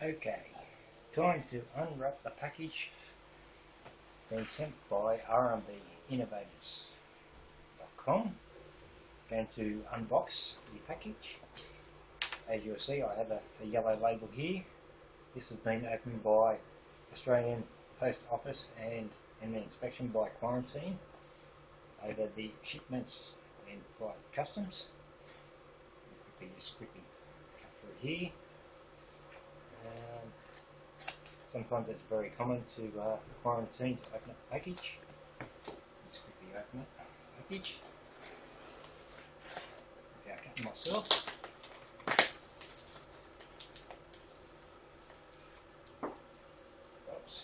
Okay, time to unwrap the package being sent by rmbinnovators.com. Going to unbox the package. As you'll see, I have a yellow label here. This has been opened by Australian Post Office and an inspection by Quarantine over the shipments and by customs. Just quickly cut through here. Sometimes it's very common to Quarantine to open up the package. Just quickly open up the package without cutting myself. Oops.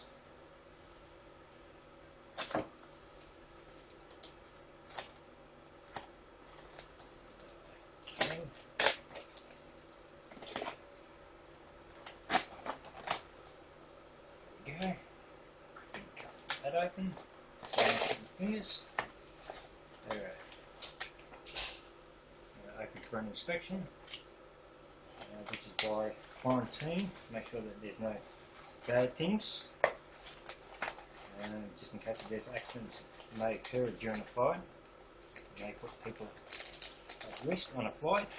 Okay. Go. Cut that open. Fingers. Alright. Open for an inspection, which is by Quarantine. Make sure that there's no bad things, just in case there's accidents may occur during a flight. It may put people at risk on a flight.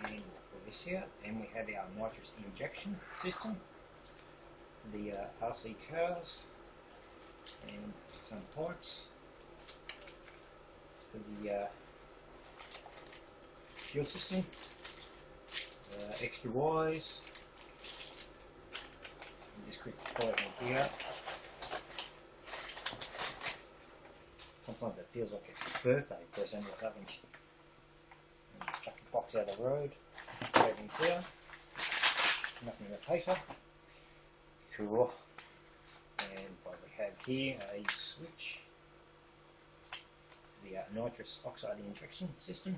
And we'll pull this out. And we have our nitrous injection system, the RC cars, and some pipes for the fuel system, extra wires, and just quick pull it here. Sometimes it feels like it's a birthday present or something. And just chuck the box out of the road, everything's there, nothing but paper. Cool. And what we have here, a switch, the Nitrous Oxide Injection System,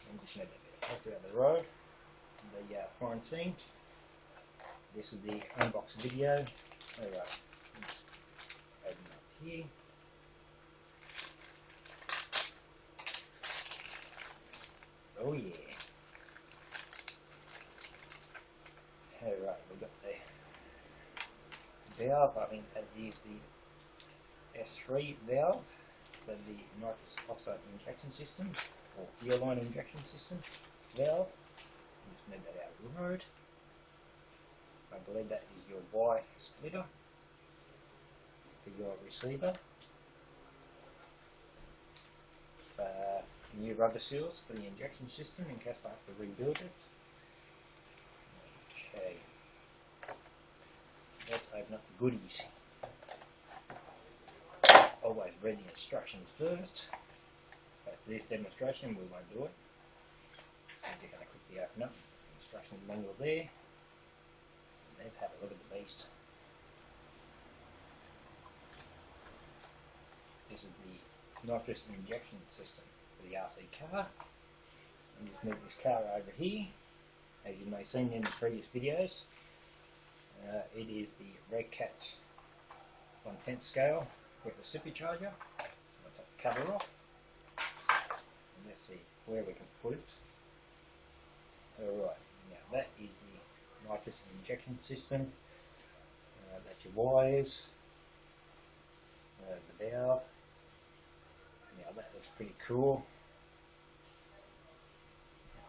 and just move that bit of paper out of the road, the Quarantine. This is the unbox video. Alright, open up here. Oh yeah. Alright, we've got the valve. I think that is the S3 valve for the nitrous oxide injection system, or fuel line injection system valve. Just move that out of the road. I believe that is your Y splitter for your receiver. New rubber seals for the injection system in case I have to rebuild it. Okay. Let's open up the goodies. Always read the instructions first. But for this demonstration we won't do it. I'm just going to quickly open up the instruction manual there. And let's have a look at the beast. This is the nitrous injection system for the RC car. And just move this car over here. As you may have seen in the previous videos, it is the Redcat 1/10 scale with a supercharger. Let's take the cover off. And let's see where we can put it. Alright, now that is the nitrous injection system. That's your wires, the valve. Now that looks pretty cool.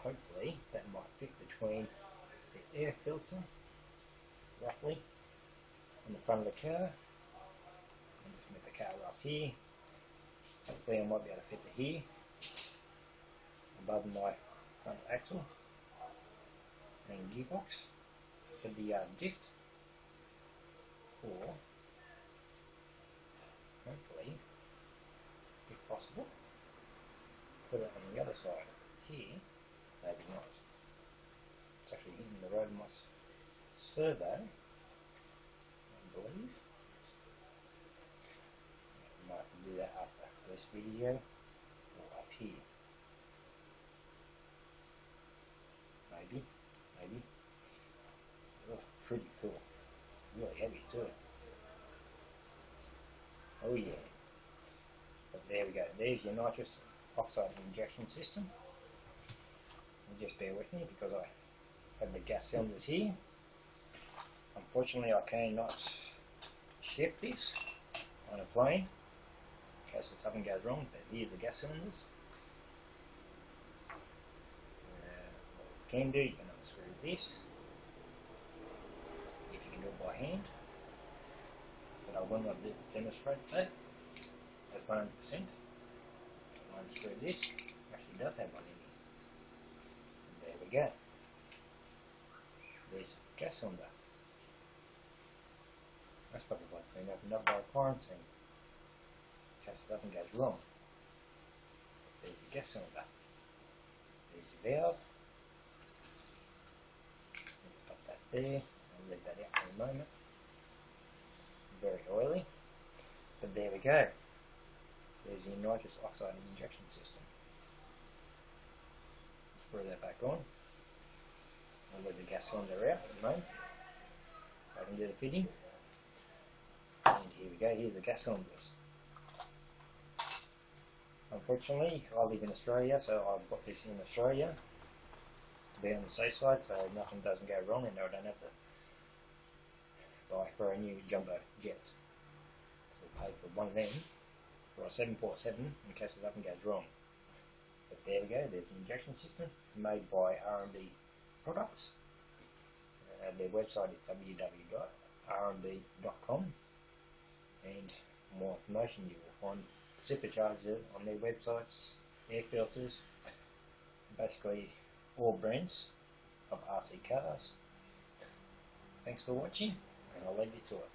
Hopefully that might fit between the air filter, roughly, on the front of the car. And just move the car up here. Hopefully I might be able to fit it here, above my front axle and gearbox for the diff, or hopefully, if possible, put it on the other side here. Maybe not. It's actually hitting the road in my survey, I believe. I might have to do that after this video, or up here. Maybe. It looks pretty cool. Really heavy too. Oh yeah. But there we go. There's your nitrous oxide injection system. And just bear with me because I have the gas cylinders here. Unfortunately, I cannot ship this on a plane in case something goes wrong, but here's the gas cylinders. What you can do, you can unscrew this if you can do it by hand, but I will not demonstrate that at 100%. Unscrew this, actually does have one in it. And there we go. There's the gas cylinder. That's probably why it's been opened up by quarantine, in case something goes wrong. There's the gas cylinder. There's your valve. Pop that there. I'll leave that out for a moment. Very oily. But there we go. There's your nitrous oxide injection system. Screw that back on. I'll leave the gas cylinder out at the moment so I can do the fitting. And here we go, here's the gas cylinders. Unfortunately, I live in Australia, so I've got this in Australia to be on the safe side so nothing doesn't go wrong and I don't have to buy for a new jumbo jet. We'll pay for one of them for a 747 in case something goes wrong. But there we go, there's an injection system made by R&D Products. Their website is www.rnb.com, and for more information you will find superchargers on their websites, air filters, basically all brands of RC cars. Thanks for watching, and I'll leave you to it.